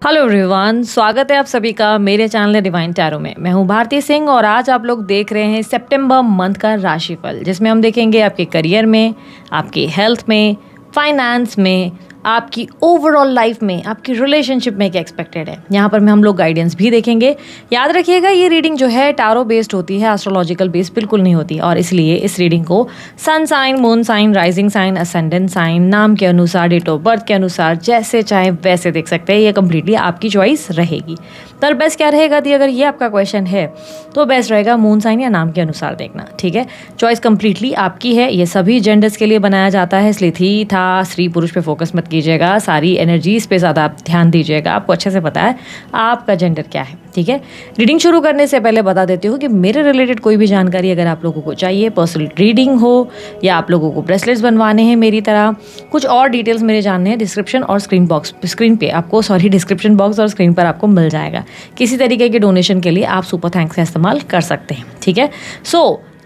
Hello everyone, स्वागत है आप सभी का मेरे चैनल डिवाइन टैरो में। मैं हूं भारती सिंह और आज आप लोग देख रहे हैं सितंबर मंथ का राशिफल, जिसमें हम देखेंगे आपके करियर में, आपकी हेल्थ में, फाइनेंस में, आपकी ओवरऑल लाइफ में, आपकी रिलेशनशिप में क्या एक्सपेक्टेड है। यहाँ पर हम लोग गाइडेंस भी देखेंगे। याद रखिएगा, ये रीडिंग जो है टैरो बेस्ड होती है, एस्ट्रोलॉजिकल बेस्ड बिल्कुल नहीं होती, और इसलिए इस रीडिंग को sun sign, moon sign, rising sign, ascendant sign, नाम के अनुसार, डेट ऑफ बर्थ के अनुसार जैसे चाहे वैसे देख सकते हैं। ये कम्प्लीटली आपकी चॉइस रहेगी। तो बेस्ट क्या रहेगा दी, अगर ये आपका क्वेश्चन है तो बेस्ट रहेगा मून साइन या नाम के अनुसार देखना। ठीक है, चॉइस कम्प्लीटली आपकी है। ये सभी जेंडर्स के लिए बनाया जाता है, इसलिए थी था स्त्री पुरुष पे फोकस मत कीजिएगा, सारी एनर्जीज पे ज़्यादा आप ध्यान दीजिएगा। आपको अच्छे से पता है आपका जेंडर क्या है। ठीक है, रीडिंग शुरू करने से पहले बता देती हूँ कि मेरे रिलेटेड कोई भी जानकारी अगर आप लोगों को चाहिए, पर्सनल रीडिंग हो या आप लोगों को ब्रेसलेट्स बनवाने हैं मेरी तरह, कुछ और डिटेल्स मेरे जानने हैं, डिस्क्रिप्शन और स्क्रीन बॉक्स और स्क्रीन पर आपको मिल जाएगा। किसी तरीके के डोनेशन के लिए आप सुपर थैंक्स का इस्तेमाल कर सकते हैं। ठीक है,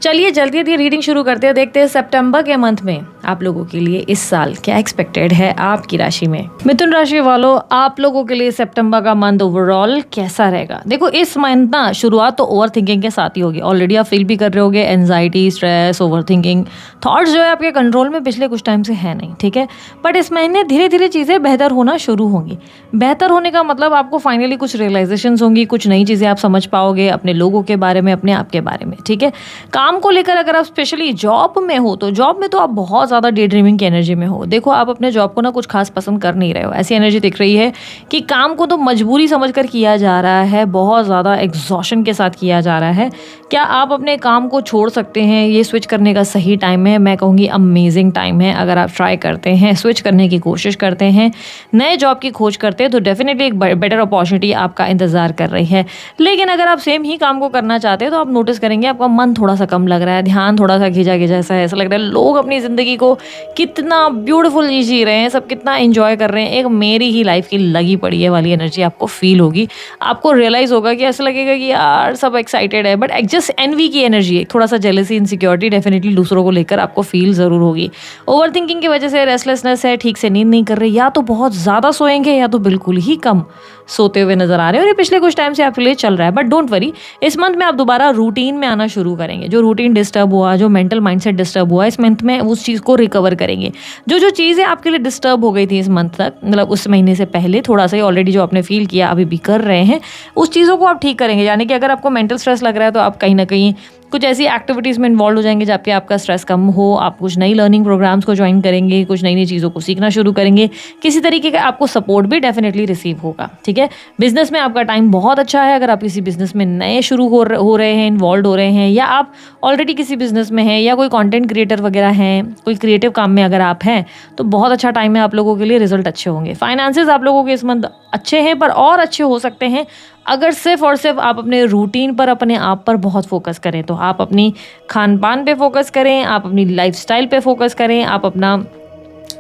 चलिए जल्दी रीडिंग शुरू करते हैं। देखते हैं सितंबर के मंथ में आप लोगों के लिए इस साल क्या एक्सपेक्टेड है आपकी राशि में। मिथुन राशि वालों, आप लोगों के लिए सितंबर का मंथ ओवरऑल कैसा रहेगा। देखो, इस मंथ ना शुरुआत तो ओवर थिंकिंग के साथ ही होगी। ऑलरेडी आप फील भी कर रहे होगे, anxiety, stress, over thinking, thoughts जो है आपके कंट्रोल में पिछले कुछ टाइम से है नहीं। ठीक है, बट इस महीने धीरे धीरे चीज़ें बेहतर होना शुरू होंगी। बेहतर होने का मतलब आपको फाइनली कुछ रियलाइजेशन होंगी, कुछ नई चीज़ें आप समझ पाओगे अपने लोगों के बारे में, अपने आप के बारे में। ठीक है, काम को लेकर अगर आप स्पेशली जॉब में हो तो जॉब में तो आप बहुत ज़्यादा डे ड्रीमिंग की एनर्जी में हो। देखो, आप अपने जॉब को ना कुछ खास पसंद कर नहीं रहे हो, ऐसी एनर्जी दिख रही है कि काम को तो मजबूरी समझकर किया जा रहा है, बहुत ज़्यादा एग्जॉशन के साथ किया जा रहा है। क्या आप अपने काम को छोड़ सकते हैं? ये स्विच करने का सही टाइम है, मैं कहूँगी अमेजिंग टाइम है। अगर आप ट्राई करते हैं, स्विच करने की कोशिश करते हैं, नए जॉब की खोज करते हैं, तो डेफिनेटली एक बेटर अपॉर्चुनिटी आपका इंतजार कर रही है। लेकिन अगर आप सेम ही काम को करना चाहते हैं तो आप नोटिस करेंगे आपका मन थोड़ा सा कम लग रहा है, ध्यान थोड़ा सा खिंचा सा है। ऐसा लग रहा है लोग अपनी ज़िंदगी को कितना ब्यूटीफुल जी रहे हैं, सब कितना एंजॉय कर रहे हैं। एक मेरी ही लाइफ की लगी पड़ी है वाली एनर्जी आपको फील होगी। आपको रियलाइज़ होगा कि ऐसा लगेगा कि यार सब एक्साइटेड है, बट जस्ट एनवी की एनर्जी है, थोड़ा सा जेलसी, इनसिक्योरिटी डेफिनेटली दूसरों को लेकर आपको फील ज़रूर होगी। ओवर थिंकिंग की वजह से रेस्टलेसनेस है, ठीक से नींद नहीं कर रहे, या तो बहुत ज़्यादा सोएंगे या तो बिल्कुल ही कम सोते हुए नजर आ रहे हैं, और ये पिछले कुछ टाइम से आपके लिए चल रहा है। बट डोंट वरी, इस मंथ में आप दोबारा रूटीन में आना शुरू करेंगे। जो रूटीन डिस्टर्ब हुआ, जो मेंटल माइंडसेट डिस्टर्ब हुआ, इस मंथ में उस चीज़ को रिकवर करेंगे। जो चीज़ें आपके लिए डिस्टर्ब हो गई थी इस मंथ तक, मतलब उस महीने से पहले थोड़ा सा ही ऑलरेडी जो आपने फील किया, अभी भी कर रहे हैं, उस चीज़ों को आप ठीक करेंगे। यानी कि अगर आपको मेंटल स्ट्रेस लग रहा है तो आप कहीं ना कहीं कुछ ऐसी एक्टिविटीज़ में इन्वॉल्व हो जाएंगे जबकि आपका स्ट्रेस कम हो। आप कुछ नई लर्निंग प्रोग्राम्स को ज्वाइन करेंगे, कुछ नई नई चीज़ों को सीखना शुरू करेंगे। किसी तरीके का आपको सपोर्ट भी डेफिनेटली रिसीव होगा। ठीक है, बिजनेस में आपका टाइम बहुत अच्छा है। अगर आप किसी बिजनेस में नए शुरू हो रहे हैं, इन्वॉल्व हो रहे हैं, या आप ऑलरेडी किसी बिजनेस में हैं, या कोई कंटेंट क्रिएटर वगैरह हैं, कोई क्रिएटिव काम में अगर आप हैं, तो बहुत अच्छा टाइम है आप लोगों के लिए, रिजल्ट अच्छे होंगे। फाइनेंसेस आप लोगों के इस मंथ अच्छे हैं, पर और अच्छे हो सकते हैं अगर सिर्फ और सिर्फ आप अपने रूटीन पर, अपने आप पर बहुत फोकस करें। तो आप अपनी खान पान पे फोकस करें, आप अपनी लाइफस्टाइल पे फोकस करें, आप अपना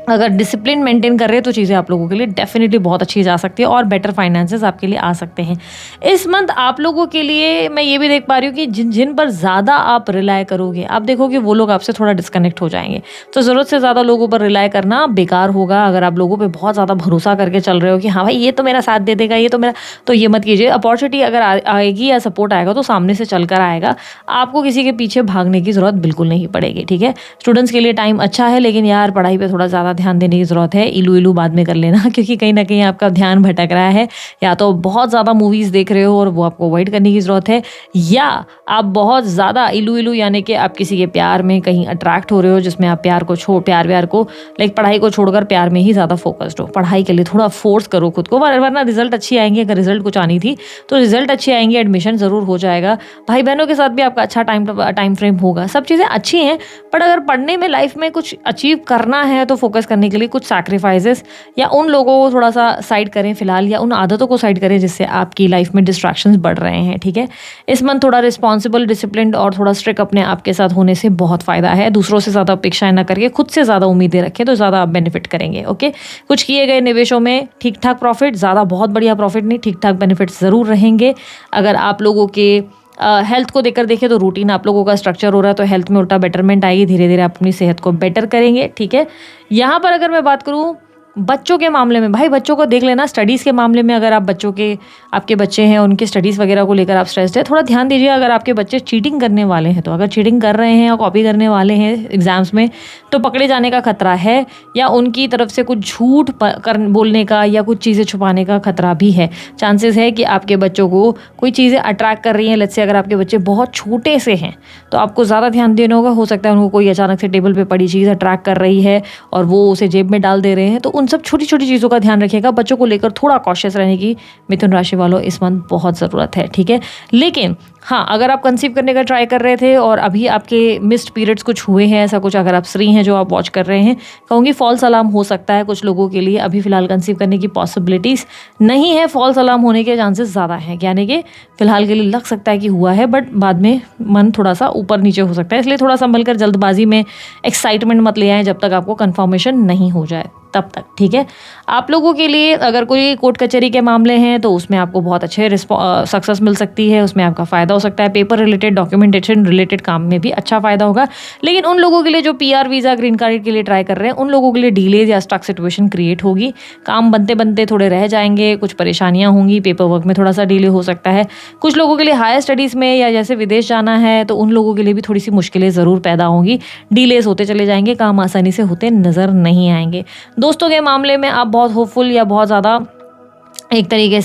अगर डिसिप्लिन मेंटेन कर रहे हैं तो चीज़ें आप लोगों के लिए डेफिनेटली बहुत अच्छी जा सकती है और बेटर फाइनेंसेस आपके लिए आ सकते हैं। इस मंथ आप लोगों के लिए मैं ये भी देख पा रही हूँ कि जिन पर ज़्यादा आप रिलाय करोगे, आप देखोगे वो लोग आपसे थोड़ा डिस्कनेक्ट हो जाएंगे। तो ज़रूरत से ज़्यादा लोगों पर रिलाय करना बेकार होगा। अगर आप लोगों पर बहुत ज़्यादा भरोसा करके चल रहे हो कि हाँ भाई ये तो मेरा साथ दे देगा, ये तो मेरा, तो ये मत कीजिए। अपॉर्चुनिटी अगर आएगी या सपोर्ट आएगा तो सामने से चल कर आएगा, आपको किसी के पीछे भागने की ज़रूरत बिल्कुल नहीं पड़ेगी। ठीक है, स्टूडेंट्स के लिए टाइम अच्छा है, लेकिन यार पढ़ाई पर थोड़ा ज़्यादा ध्यान देने की ज़रूरत है। इलू बाद में कर लेना, क्योंकि कहीं ना कहीं आपका ध्यान भटक रहा है। या तो बहुत ज़्यादा मूवीज़ देख रहे हो और वो आपको अवॉइड करने की ज़रूरत है, या आप बहुत ज़्यादा इलू यानी कि आप किसी के प्यार में कहीं अट्रैक्ट हो रहे हो, जिसमें आप प्यार को लाइक पढ़ाई को छोड़कर प्यार में ही ज़्यादा फोकस्ड हो। पढ़ाई के लिए थोड़ा फोर्स करो खुद को, वरना रिजल्ट अच्छी आएंगे। अगर रिजल्ट कुछ आनी थी तो रिजल्ट अच्छी आएंगे, एडमिशन ज़रूर हो जाएगा। भाई बहनों के साथ भी आपका अच्छा टाइम फ्रेम होगा। सब चीज़ें अच्छी हैं, बट अगर पढ़ने में, लाइफ में कुछ अचीव करना है तो फोकस करने के लिए कुछ सैक्रिफाइसेस या उन लोगों को थोड़ा सा साइड करें फिलहाल, या उन आदतों को साइड करें जिससे आपकी लाइफ में डिस्ट्रैक्शंस बढ़ रहे हैं। ठीक है, इस मंथ थोड़ा रिस्पॉन्सिबल, डिसिप्लिन्ड और थोड़ा स्ट्रिक्ट अपने आप के साथ होने से बहुत फायदा है। दूसरों से ज़्यादा अपेक्षाएं ना करके खुद से ज़्यादा उम्मीदें रखें तो ज़्यादा आप बेनिफिट करेंगे। ओके, कुछ किए गए निवेशों में ठीक ठाक प्रॉफिट, ज़्यादा बहुत बढ़िया प्रॉफिट नहीं, ठीक ठाक बेनिफिट ज़रूर रहेंगे। अगर आप लोगों के हेल्थ को देखकर देखें तो रूटीन आप लोगों का स्ट्रक्चर हो रहा है, तो हेल्थ में उल्टा बेटरमेंट आएगी। धीरे धीरे आप अपनी सेहत को बेटर करेंगे। ठीक है, यहाँ पर अगर मैं बात करूँ बच्चों के मामले में, भाई बच्चों को देख लेना। स्टडीज़ के मामले में अगर आप आपके बच्चे हैं, उनके स्टडीज़ वगैरह को लेकर आप स्ट्रेस्ड है, थोड़ा ध्यान दीजिए। अगर आपके बच्चे चीटिंग करने वाले हैं, तो अगर चीटिंग कर रहे हैं और कॉपी करने वाले हैं एग्ज़ाम्स में, तो पकड़े जाने का खतरा है, या उनकी तरफ से कुछ झूठ बोलने का या कुछ चीज़ें छुपाने का खतरा भी है। चांसेस है कि आपके बच्चों को कोई चीज़ें अट्रैक्ट कर रही हैं। लेट्स से अगर आपके बच्चे बहुत छोटे से हैं, तो आपको ज़्यादा ध्यान देना होगा। हो सकता है उनको कोई अचानक से टेबल पे पड़ी चीज़ अट्रैक्ट कर रही है और वो उसे जेब में डाल दे रहे हैं। तो उन सब छोटी छोटी चीज़ों का ध्यान रखिएगा। बच्चों को लेकर थोड़ा कॉशियस रहने की मिथुन राशि वालों इस मंथ बहुत ज़रूरत है, ठीक है। लेकिन हाँ, अगर आप कंसीव करने का ट्राई कर रहे थे और अभी आपके मिस्ड पीरियड्स कुछ हुए हैं, ऐसा कुछ, अगर आप स्त्री हैं जो आप वॉच कर रहे हैं, कहूँगी फॉल्स अलार्म हो सकता है कुछ लोगों के लिए। अभी फिलहाल कंसीव करने की पॉसिबिलिटीज़ नहीं है, फॉल्स अलार्म होने के चांसेस ज़्यादा हैं। यानी कि फिलहाल के लिए लग सकता है कि हुआ है, बट बाद में मन थोड़ा सा ऊपर नीचे हो सकता है। इसलिए थोड़ा संभल कर, जल्दबाजी में एक्साइटमेंट मत ले आएँ जब तक आपको कन्फर्मेशन नहीं हो जाए तब तक, ठीक है। आप लोगों के लिए अगर कोई कोर्ट कचहरी के मामले हैं, तो उसमें आपको बहुत अच्छे सक्सेस मिल सकती है, उसमें आपका फ़ायदा हो सकता है। पेपर रिलेटेड, डॉक्यूमेंटेशन रिलेटेड काम में भी अच्छा फ़ायदा होगा। लेकिन उन लोगों के लिए जो PR वीज़ा, ग्रीन कार्ड के लिए ट्राई कर रहे हैं, उन लोगों के लिए डिलेज या स्टक सिचुएशन क्रिएट होगी। काम बनते बनते थोड़े रह जाएंगे, कुछ परेशानियाँ होंगी, पेपर वर्क में थोड़ा सा डिले हो सकता है। कुछ लोगों के लिए हायर स्टडीज़ में या जैसे विदेश जाना है, तो उन लोगों के लिए भी थोड़ी सी मुश्किलें ज़रूर पैदा होंगी। डिलेज होते चले जाएंगे, काम आसानी से होते नज़र नहीं आएंगे। दोस्तों के मामले में आप बहुत होपफुल या बहुत ज़्यादा एक तरीके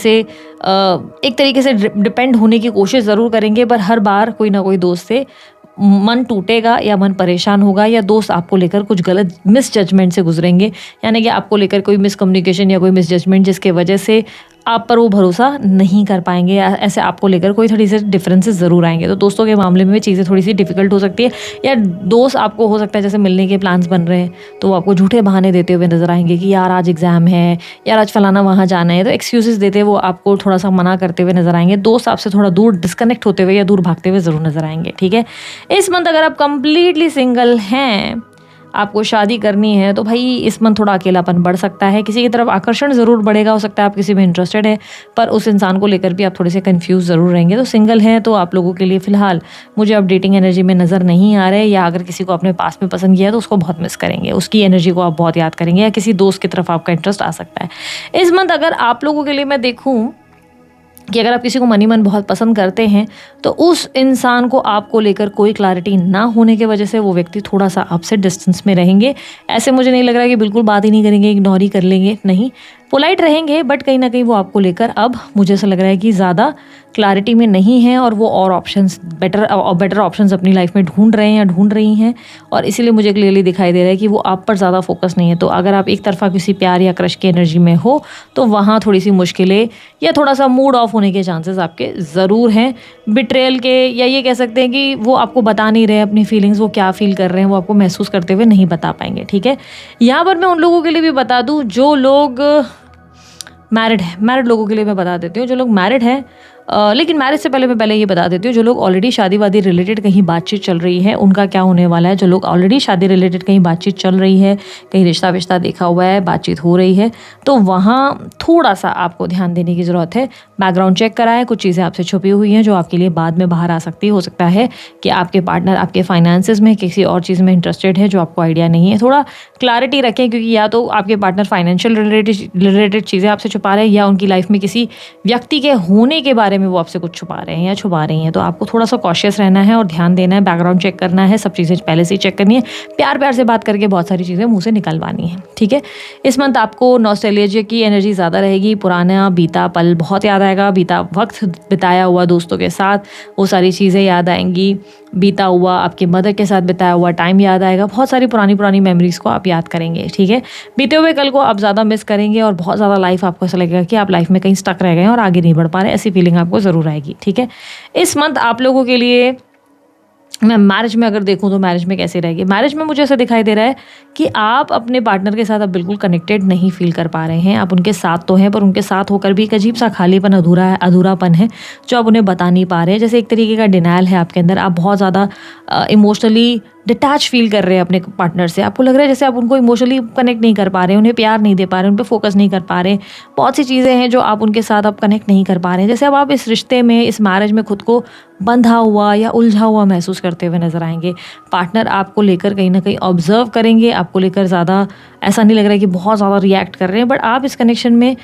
से डिपेंड होने की कोशिश ज़रूर करेंगे, पर हर बार कोई ना कोई दोस्त से मन टूटेगा या मन परेशान होगा, या दोस्त आपको लेकर कुछ गलत मिस जजमेंट से गुजरेंगे। यानी कि आपको लेकर कोई मिसकम्युनिकेशन या कोई मिस जजमेंट, जिसके वजह से आप पर वो भरोसा नहीं कर पाएंगे, या ऐसे आपको लेकर कोई थोड़ी सी डिफरेंसेस ज़रूर आएंगे। तो दोस्तों के मामले में चीज़ें थोड़ी सी डिफिकल्ट हो सकती है, या दोस्त आपको हो सकता है जैसे मिलने के प्लान्स बन रहे हैं, तो वो आपको झूठे बहाने देते हुए नजर आएंगे कि यार आज एग्ज़ाम है, यार आज फलाना वहाँ जाना है, तो एक्सक्यूजेस देते वो आपको थोड़ा सा मना करते हुए नजर आएंगे। दोस्त आपसे थोड़ा दूर डिस्कनेक्ट होते हुए या दूर भागते हुए ज़रूर नजर आएंगे, ठीक है। इस मंथ अगर आप कंप्लीटली सिंगल हैं, आपको शादी करनी है, तो भाई इस मंथ थोड़ा अकेलापन बढ़ सकता है। किसी की तरफ आकर्षण ज़रूर बढ़ेगा, हो सकता है आप किसी में इंटरेस्टेड है, पर उस इंसान को लेकर भी आप थोड़े से कंफ्यूज ज़रूर रहेंगे। तो सिंगल हैं तो आप लोगों के लिए फ़िलहाल मुझे अब डेटिंग एनर्जी में नज़र नहीं आ रहे, या अगर किसी को अपने पास में पसंद किया है तो उसको बहुत मिस करेंगे, उसकी एनर्जी को आप बहुत याद करेंगे, या किसी दोस्त की तरफ आपका इंटरेस्ट आ सकता है। इस मंथ अगर आप लोगों के लिए मैं देखूँ कि अगर आप किसी को मनी मन बहुत पसंद करते हैं, तो उस इंसान को आपको लेकर कोई क्लैरिटी ना होने की वजह से वो व्यक्ति थोड़ा सा आपसे डिस्टेंस में रहेंगे। ऐसे मुझे नहीं लग रहा है कि बिल्कुल बात ही नहीं करेंगे, इग्नोर ही कर लेंगे, नहीं, पोलाइट रहेंगे, बट कहीं ना कहीं वो आपको लेकर अब मुझे ऐसा लग रहा है कि ज़्यादा क्लैरिटी में नहीं है, और वो और ऑप्शंस बेटर ऑप्शंस अपनी लाइफ में ढूंढ रहे हैं या ढूंढ रही हैं, और इसीलिए मुझे क्लियरली दिखाई दे रहा है कि वो आप पर ज़्यादा फोकस नहीं है। तो अगर आप एक तरफा किसी प्यार या क्रश की एनर्जी में हो, तो वहाँ थोड़ी सी मुश्किलें या थोड़ा सा मूड ऑफ होने के चांसेस आपके ज़रूर हैं, बिट्रेयल के, या ये कह सकते हैं कि वो आपको बता नहीं रहे अपनी फीलिंग्स, वो क्या फील कर रहे हैं वो आपको महसूस करते हुए नहीं बता पाएंगे, ठीक है। यहाँ पर मैं उन लोगों के लिए भी बता दूँ जो लोग मैरिड लोगों के लिए मैं बता देती हूँ, जो लोग मैरिड हैं, लेकिन मैरिज से पहले मैं पहले ये बता देती हूँ, जो लोग ऑलरेडी शादी वादी रिलेटेड कहीं बातचीत चल रही है उनका क्या होने वाला है। जो लोग ऑलरेडी शादी रिलेटेड कहीं बातचीत चल रही है, कहीं रिश्ता विश्ता देखा हुआ है, बातचीत हो रही है, तो वहाँ थोड़ा सा आपको ध्यान देने की ज़रूरत है। बैकग्राउंड चेक कराएं, कुछ चीज़ें आपसे छुपी हुई हैं जो आपके लिए बाद में बाहर आ सकती हो सकता है कि आपके पार्टनर आपके फाइनेंसेस में किसी और चीज़ में इंटरेस्टेड है जो आपको आइडिया नहीं है। थोड़ा क्लैरिटी रखें, क्योंकि या तो आपके पार्टनर फाइनेंशियल रिलेटेड चीज़ें आपसे छुपा रहे हैं, या उनकी लाइफ में किसी व्यक्ति के होने के बारे में वो आपसे कुछ छुपा रहे हैं या छुपा रही हैं। तो आपको थोड़ा सा कॉशियस रहना है और ध्यान देना है, बैकग्राउंड चेक करना है, सब चीज़ें पहले से ही चेक करनी है, प्यार प्यार से बात करके बहुत सारी चीज़ें मुंह से निकलवानी है, ठीक है। इस मंथ आपको नॉस्टैल्जिया की एनर्जी ज़्यादा रहेगी, पुराना बीता पल बहुत याद आएगा, बीता वक्त बिताया हुआ दोस्तों के साथ वो सारी चीज़ें याद आएंगी, बीता हुआ आपके मदर के साथ बिताया हुआ टाइम याद आएगा, बहुत सारी पुरानी मेमोरीज को आप याद करेंगे, ठीक है। बीते हुए कल को आप ज़्यादा मिस करेंगे और बहुत ज़्यादा लाइफ आपको ऐसा लगेगा कि आप लाइफ में कहीं स्टक रह गए और आगे नहीं बढ़ पा रहे, ऐसी फीलिंग आपको ज़रूर आएगी, ठीक है। इस मंथ आप लोगों के लिए मैं मैरिज में अगर देखूं तो मैरिज में कैसे रहेगी, मैरिज में मुझे ऐसा दिखाई दे रहा है कि आप अपने पार्टनर के साथ अब बिल्कुल कनेक्टेड नहीं फील कर पा रहे हैं। आप उनके साथ तो हैं, पर उनके साथ होकर भी एक अजीब सा खालीपन, अधूरापन है जो आप उन्हें बता नहीं पा रहे हैं। जैसे एक तरीके का डिनायल है आपके अंदर, आप बहुत ज़्यादा इमोशनली डिटैच फील कर रहे हैं अपने पार्टनर से, आपको लग रहा है जैसे आप उनको इमोशनली कनेक्ट नहीं कर पा रहे, उन्हें प्यार नहीं दे पा रहे, उन पर फोकस नहीं कर पा रहे, बहुत सी चीज़ें हैं जो आप उनके साथ अब कनेक्ट नहीं कर पा रहे हैं, जैसे अब आप इस रिश्ते में, इस मैरिज में खुद को बंधा हुआ या उलझा हुआ महसूस करते हुए नजर आएंगे। पार्टनर आपको लेकर कहीं ना कहीं ऑब्जर्व करेंगे, आपको लेकर ज़्यादा ऐसा नहीं लग रहा है कि बहुत ज़्यादा रिएक्ट कर रहे हैं, बट आप इस कनेक्शन में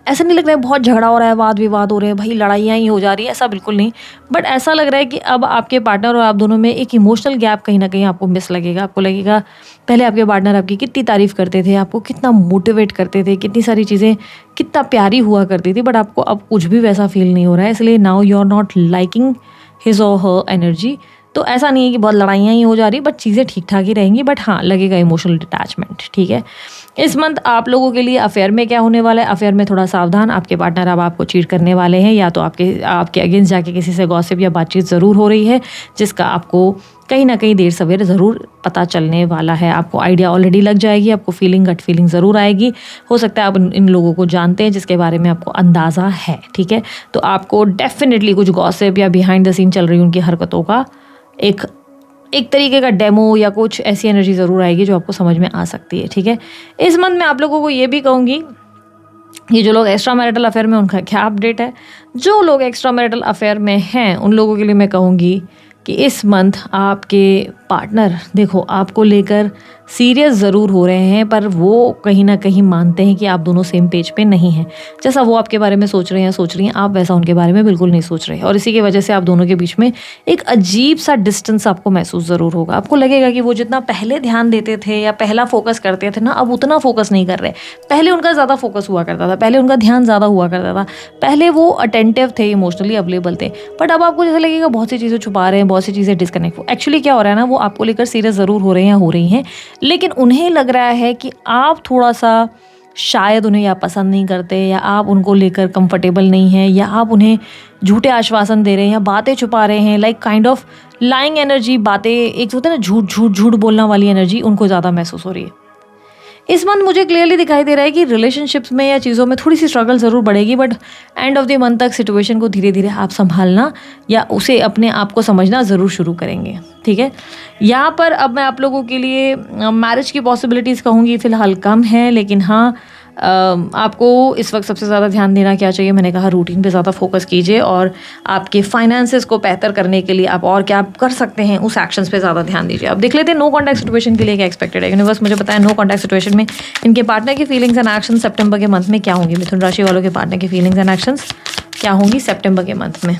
ऐसा नहीं लग रहा है बहुत झगड़ा हो रहा है, वाद विवाद हो रहे हैं, भाई लड़ाइयाँ ही हो जा रही है, ऐसा बिल्कुल नहीं। बट ऐसा लग रहा है कि अब आपके पार्टनर और आप दोनों में एक इमोशनल गैप कहीं ना कहीं आपको मिस लगेगा। आपको लगेगा पहले आपके पार्टनर आपकी कितनी तारीफ़ करते थे, आपको कितना मोटिवेट करते थे, कितनी सारी चीज़ें कितना प्यारी हुआ करती थी, बट आपको अब कुछ भी वैसा फील नहीं हो रहा है। इसलिए now you are not liking his or her energy. तो ऐसा नहीं है कि बहुत लड़ाइयाँ ही हो जा रही, बट चीज़ें ठीक ठाक ही रहेंगी, बट हाँ लगेगा इमोशनल डिटैचमेंट। ठीक है, इस मंथ आप लोगों के लिए अफेयर में क्या होने वाला है, अफेयर में थोड़ा सावधान, आपके पार्टनर अब आपको चीट करने वाले हैं, या तो आपके अगेंस्ट जाके किसी से गॉसिप या बातचीत ज़रूर हो रही है, जिसका आपको कहीं ना कहीं देर सवेर ज़रूर पता चलने वाला है। आपको आइडिया ऑलरेडी लग जाएगी, आपको फीलिंग, गट फीलिंग ज़रूर आएगी। हो सकता है आप इन लोगों को जानते हैं जिसके बारे में आपको अंदाज़ा है। ठीक है, तो आपको डेफिनेटली कुछ गॉसिप या बिहाइंड द सीन चल रही उनकी हरकतों का एक तरीके का डेमो या कुछ ऐसी एनर्जी ज़रूर आएगी जो आपको समझ में आ सकती है। ठीक है, इस मंथ में आप लोगों को ये भी कहूँगी, ये जो लोग एक्स्ट्रा मैरिटल अफेयर में उनका क्या अपडेट है। जो लोग एक्स्ट्रा मैरिटल अफेयर में हैं उन लोगों के लिए मैं कहूँगी कि इस मंथ आपके पार्टनर देखो आपको लेकर सीरियस ज़रूर हो रहे हैं, पर वो कहीं ना कहीं मानते हैं कि आप दोनों सेम पेज पे नहीं हैं। जैसा वो आपके बारे में सोच रहे हैं, सोच रही हैं, आप वैसा उनके बारे में बिल्कुल नहीं सोच रहे, और इसी की वजह से आप दोनों के बीच में एक अजीब सा डिस्टेंस आपको महसूस ज़रूर होगा। आपको लगेगा कि वो जितना पहले ध्यान देते थे या पहला फोकस करते थे ना, अब उतना फोकस नहीं कर रहे। पहले उनका ज़्यादा फोकस हुआ करता था, पहले उनका ध्यान ज़्यादा हुआ करता था, पहले वो अटेंटिव थे, इमोशनली अवेलेबल थे, बट अब आपको जैसा लगेगा बहुत सी चीज़ें छुपा रहे हैं, बहुत सी चीज़ें डिस्कनेक्ट। एक्चुअली क्या हो रहा है ना, वो आपको लेकर सीरियस ज़रूर हो रहे हैं या हो रही हैं, लेकिन उन्हें लग रहा है कि आप थोड़ा सा शायद उन्हें या पसंद नहीं करते, या आप उनको लेकर कंफर्टेबल नहीं हैं, या आप उन्हें झूठे आश्वासन दे रहे हैं या बातें छुपा रहे हैं, like kind of lying energy, बातें एक होता है ना झूठ बोलना वाली एनर्जी उनको ज़्यादा महसूस हो रही है। इस मंथ मुझे क्लियरली दिखाई दे रहा है कि रिलेशनशिप्स में या चीज़ों में थोड़ी सी स्ट्रगल ज़रूर बढ़ेगी, but end of the month तक सिचुएशन को धीरे धीरे आप संभालना या उसे अपने आप को समझना ज़रूर शुरू करेंगे। ठीक है, यहाँ पर अब मैं आप लोगों के लिए मैरिज की पॉसिबिलिटीज़ कहूँगी फ़िलहाल कम है, लेकिन हाँ आपको इस वक्त सबसे ज़्यादा ध्यान देना क्या चाहिए, मैंने कहा रूटीन पे ज़्यादा फोकस कीजिए, और आपके फाइनेंसेस को बेहतर करने के लिए आप और क्या कर सकते हैं उस एक्शंस पे ज़्यादा ध्यान दीजिए। अब देख लेते हैं नो कॉन्टैक्ट सिचुएशन के लिए क्या एक्सपेक्टेड है। यूनिवर्स मुझे बताया नो कॉन्टैक्ट सिचुएशन में इनके पार्टनर की फीलिंग्स एंड एक्शन सितंबर के मंथ में क्या होंगी। मिथुन राशि वालों के पार्टनर की फीलिंग्स एंड एक्शंस क्या होंगी सितंबर के मंथ में।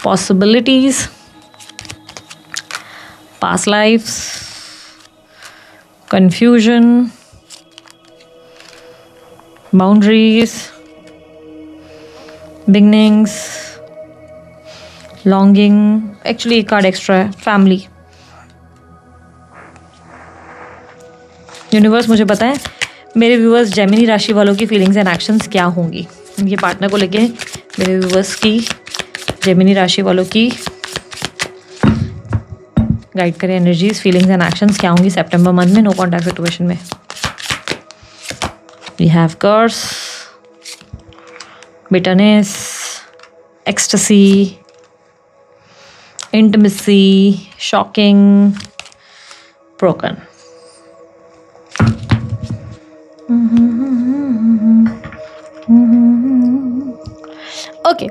Possibilities, past lifes, confusion, boundaries, beginnings, longing, actually एक कार्ड एक्स्ट्रा है, फैमिली। यूनिवर्स मुझे बताएं मेरे व्यूअर्स जेमिनी राशि वालों की फीलिंग्स एंड एक्शंस क्या होंगी। इनके पार्टनर को लेके मेरे व्यूअर्स की, जेमिनी राशि वालों की गाइड करें एनर्जीज, फीलिंग्स एंड एक्शंस क्या होंगी सितंबर मंथ में नो कॉन्टैक्ट सिचुएशन में। We have curse, bitterness, ecstasy, intimacy, shocking, broken. Okay,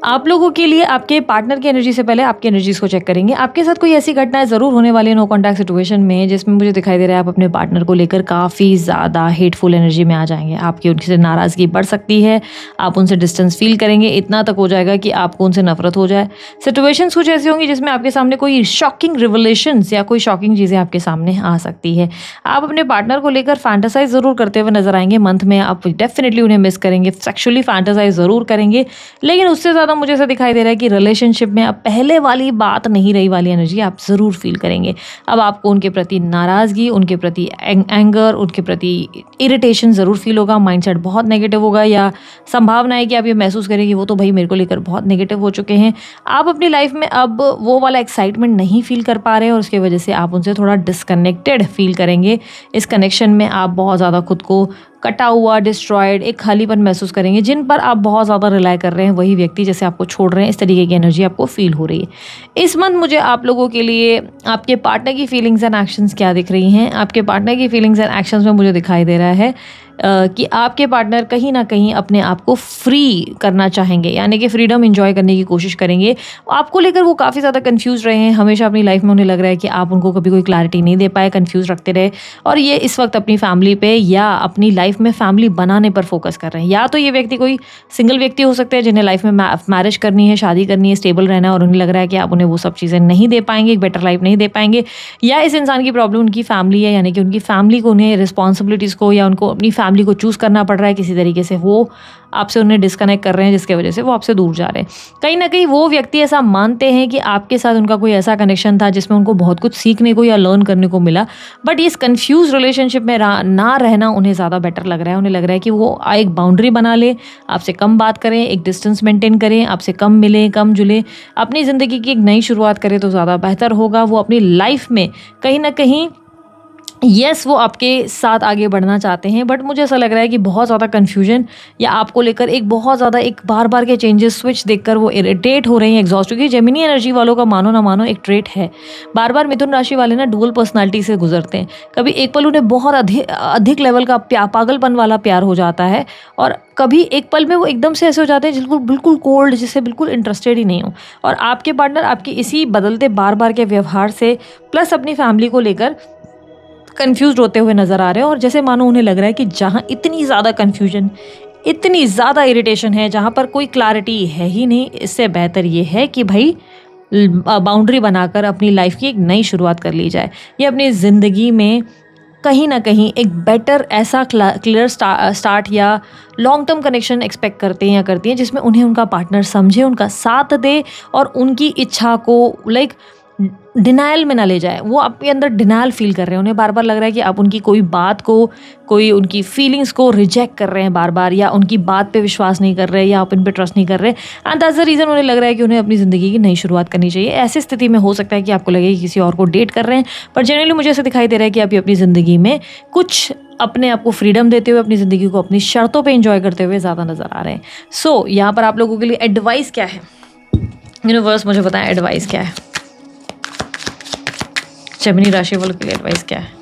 आप लोगों के लिए आपके पार्टनर की एनर्जी से पहले आपकी एनर्जीज को चेक करेंगे। आपके साथ कोई ऐसी घटनाएं ज़रूर होने वाली है नो कॉन्टैक्ट सिचुएशन में जिसमें मुझे दिखाई दे रहा है आप अपने पार्टनर को लेकर काफ़ी ज़्यादा हेटफुल एनर्जी में आ जाएंगे। आपकी उनसे नाराज़गी बढ़ सकती है, आप उनसे डिस्टेंस फील करेंगे, इतना तक हो जाएगा कि आपको उनसे नफरत हो जाए। सिचुएशंस कुछ ऐसी होंगी जिसमें आपके सामने कोई शॉकिंग रिवलेशंस या कोई शॉकिंग चीज़ें आपके सामने आ सकती है। आप अपने पार्टनर को लेकर फैंटासाइज ज़रूर करते हुए नजर आएंगे मंथ में। आप डेफिनेटली उन्हें मिस करेंगे, सेक्शुअली फैंटासाइज ज़रूर करेंगे, लेकिन उससे ज़्यादा मुझे ऐसा दिखाई दे रहा है कि रिलेशनशिप में अब पहले वाली बात नहीं रही वाली एनर्जी आप ज़रूर फील करेंगे। अब आपको उनके प्रति नाराज़गी, उनके प्रति एंगर, उनके प्रति इरिटेशन ज़रूर फील होगा। माइंडसेट बहुत नेगेटिव होगा, या संभावना है कि आप ये महसूस करें कि वो तो भाई मेरे को लेकर बहुत नेगेटिव हो चुके हैं। आप अपनी लाइफ में अब वो वाला एक्साइटमेंट नहीं फील कर पा रहे हैं और उसकी वजह से आप उनसे थोड़ा डिस्कनेक्टेड फील करेंगे। इस कनेक्शन में आप बहुत ज़्यादा खुद को कटा हुआ, डिस्ट्रॉयड, एक खालीपन महसूस करेंगे। जिन पर आप बहुत ज़्यादा रिलाई कर रहे हैं वही व्यक्ति जैसे आपको छोड़ रहे हैं, इस तरीके की एनर्जी आपको फील हो रही है। इस मंथ मुझे आप लोगों के लिए आपके पार्टनर की फीलिंग्स एंड एक्शंस क्या दिख रही हैं? आपके पार्टनर की फीलिंग्स एंड एक्शंस में मुझे दिखाई दे रहा है कि आपके पार्टनर कहीं ना कहीं अपने आप को फ्री करना चाहेंगे, यानी कि फ्रीडम एंजॉय करने की कोशिश करेंगे। आपको लेकर वो काफ़ी ज़्यादा कंफ्यूज रहे हैं हमेशा अपनी लाइफ में। उन्हें लग रहा है कि आप उनको कभी कोई क्लैरिटी नहीं दे पाए, कंफ्यूज रखते रहे, और ये इस वक्त अपनी फैमिली पे या अपनी लाइफ में फैमिली बनाने पर फोकस कर रहे हैं। या तो ये व्यक्ति कोई सिंगल व्यक्ति हो सकते हैं जिन्हें लाइफ में मैरिज करनी है, शादी करनी है, स्टेबल रहना है, और उन्हें लग रहा है कि आप उन्हें वो सब चीज़ें नहीं दे पाएंगे, एक बेटर लाइफ नहीं दे पाएंगे। या इस इंसान की प्रॉब्लम उनकी फैमिली है, यानी कि उनकी फैमिली को, उन्हें रिस्पॉन्सिबिलिटीज़ को, या उनको अपनी फैमिली को चूज़ करना पड़ रहा है किसी तरीके से, वो आपसे उन्हें डिस्कनेक्ट कर रहे हैं, जिसके वजह से वो आपसे दूर जा रहे हैं। कहीं ना कहीं वो व्यक्ति ऐसा मानते हैं कि आपके साथ उनका कोई ऐसा कनेक्शन था जिसमें उनको बहुत कुछ सीखने को या लर्न करने को मिला, बट इस कंफ्यूज रिलेशनशिप में ना रहना उन्हें ज़्यादा बेटर लग रहा है। उन्हें लग रहा है कि वो एक बाउंड्री बना ले, आपसे कम बात करें, एक डिस्टेंस मेंटेन करें, आपसे कम मिलें, कम जुलें, अपनी ज़िंदगी की एक नई शुरुआत करें तो ज़्यादा बेहतर होगा। वो अपनी लाइफ में कहीं ना कहीं यस वो आपके साथ आगे बढ़ना चाहते हैं, बट मुझे ऐसा लग रहा है कि बहुत ज़्यादा कन्फ्यूजन या आपको लेकर एक बहुत ज़्यादा एक बार बार के चेंजेस स्विच देखकर वो इरिटेट हो रहे हैं, एग्जॉस्ट, क्योंकि जेमिनी एनर्जी वालों का मानो ना मानो एक ट्रेट है, बार बार मिथुन राशि वाले ना डुअल पर्सनालिटी से गुजरते हैं। कभी एक पल उन्हें बहुत अधिक लेवल का पागलपन वाला प्यार हो जाता है, और कभी एक पल में वो एकदम से ऐसे हो जाते हैं बिल्कुल बिल्कुल कोल्ड, जिससे बिल्कुल इंटरेस्टेड ही नहीं हो। और आपके पार्टनर आपके इसी बदलते बार बार के व्यवहार से प्लस अपनी फैमिली को लेकर कंफ्यूज होते हुए नज़र आ रहे हैं। और जैसे मानो उन्हें लग रहा है कि जहाँ इतनी ज़्यादा कन्फ्यूजन, इतनी ज़्यादा इरिटेशन है, जहाँ पर कोई क्लैरिटी है ही नहीं, इससे बेहतर ये है कि भाई बाउंड्री बनाकर अपनी लाइफ की एक नई शुरुआत कर ली जाए। ये अपनी ज़िंदगी में कहीं ना कहीं एक बेटर ऐसा क्लियर स्टार्ट या लॉन्ग टर्म कनेक्शन एक्सपेक्ट करते हैं या करती हैं, जिसमें उन्हें उनका पार्टनर समझे, उनका साथ दे, और उनकी इच्छा को लाइक डिनायल में ना ले जाए। वो आपके अंदर डिनायल फील कर रहे हैं, उन्हें बार बार लग रहा है कि आप उनकी कोई बात को, कोई उनकी फीलिंग्स को रिजेक्ट कर रहे हैं बार बार, या उनकी बात पे विश्वास नहीं कर रहे, या आप इन पे ट्रस्ट नहीं कर रहे। एंड दैट्स द रीज़न उन्हें लग रहा है कि उन्हें अपनी ज़िंदगी की नई शुरुआत करनी चाहिए। ऐसी स्थिति में हो सकता है कि आपको लगे कि किसी और को डेट कर रहे हैं, पर जनरली मुझे ऐसा दिखाई दे रहा है कि आप अपनी ज़िंदगी में कुछ अपने आप को फ्रीडम देते हुए, अपनी ज़िंदगी को अपनी शर्तों पर इंजॉय करते हुए ज़्यादा नज़र आ रहे हैं। सो यहाँ पर आप लोगों के लिए एडवाइस क्या है? यूनिवर्स मुझे बताएं एडवाइस क्या है, जेमिनी राशि वालों के लिए एडवाइस क्या है?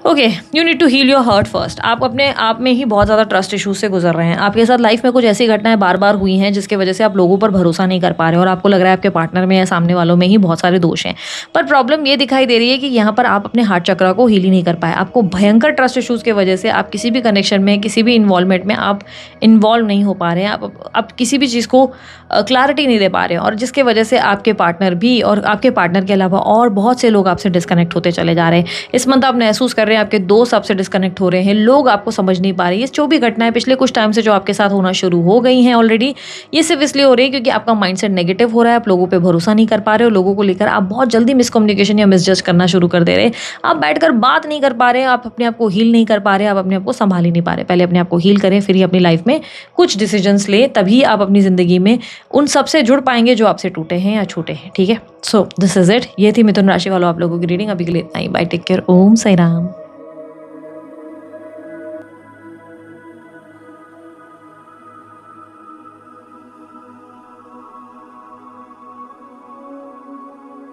Okay, you need to heal your hurt first. आप अपने आप में ही बहुत ज़्यादा ट्रस्ट इशूज से गुजर रहे हैं। आपके साथ लाइफ में कुछ ऐसी घटनाएं बार बार हुई हैं जिसकी वजह से आप लोगों पर भरोसा नहीं कर पा रहे, और आपको लग रहा है आपके पार्टनर में या सामने वालों में ही बहुत सारे दोष हैं। पर प्रॉब्लम ये दिखाई दे रही है कि यहाँ पर आप अपने हार्ट चक्र को हील ही नहीं कर पाए। आपको भयंकर ट्रस्ट इशूज़ की वजह से आप किसी भी कनेक्शन में, किसी भी इन्वॉल्वमेंट में आप इन्वॉल्व नहीं हो पा रहे हैं। आप किसी भी चीज़ को क्लैरिटी नहीं दे पा रहे हैं, और जिसके वजह से आपके पार्टनर भी, और आपके पार्टनर के अलावा और बहुत से लोग आपसे डिस्कनेक्ट होते चले जा रहे हैं। इस मंथ आप महसूस कर रहे हैं आपके दोस्त आपसे डिस्कनेक्ट हो रहे हैं, लोग आपको समझ नहीं पा रहे। ये जो भी घटनाएं पिछले कुछ टाइम से जो आपके साथ होना शुरू हो गई हैं ऑलरेडी, ये सिर्फ इसलिए हो रही है क्योंकि आपका माइंडसेट नेगेटिव हो रहा है, आप लोगों पे भरोसा नहीं कर पा रहे हो, लोगों को लेकर आप बहुत जल्दी मिसकम्युनिकेशन या मिसजज करना शुरू कर दे रहे हैं, आप बैठकर बात नहीं कर पा रहे, आप अपने आप को हील नहीं कर पा रहे, आप अपने आप को संभाल ही नहीं पा रहे। पहले अपने आप को हील करें, फिर ही अपनी लाइफ में कुछ डिसीजंस ले, तभी आप अपनी ज़िंदगी में उन सबसे जुड़ पाएंगे जो आपसे टूटे हैं या छूटे हैं। ठीक है, सो दिस इज इट। ये थी मिथुन राशि वालों आप लोगों की रीडिंग। अभी के लिए इतना ही। बाय, टेक केयर, ओम साई राम।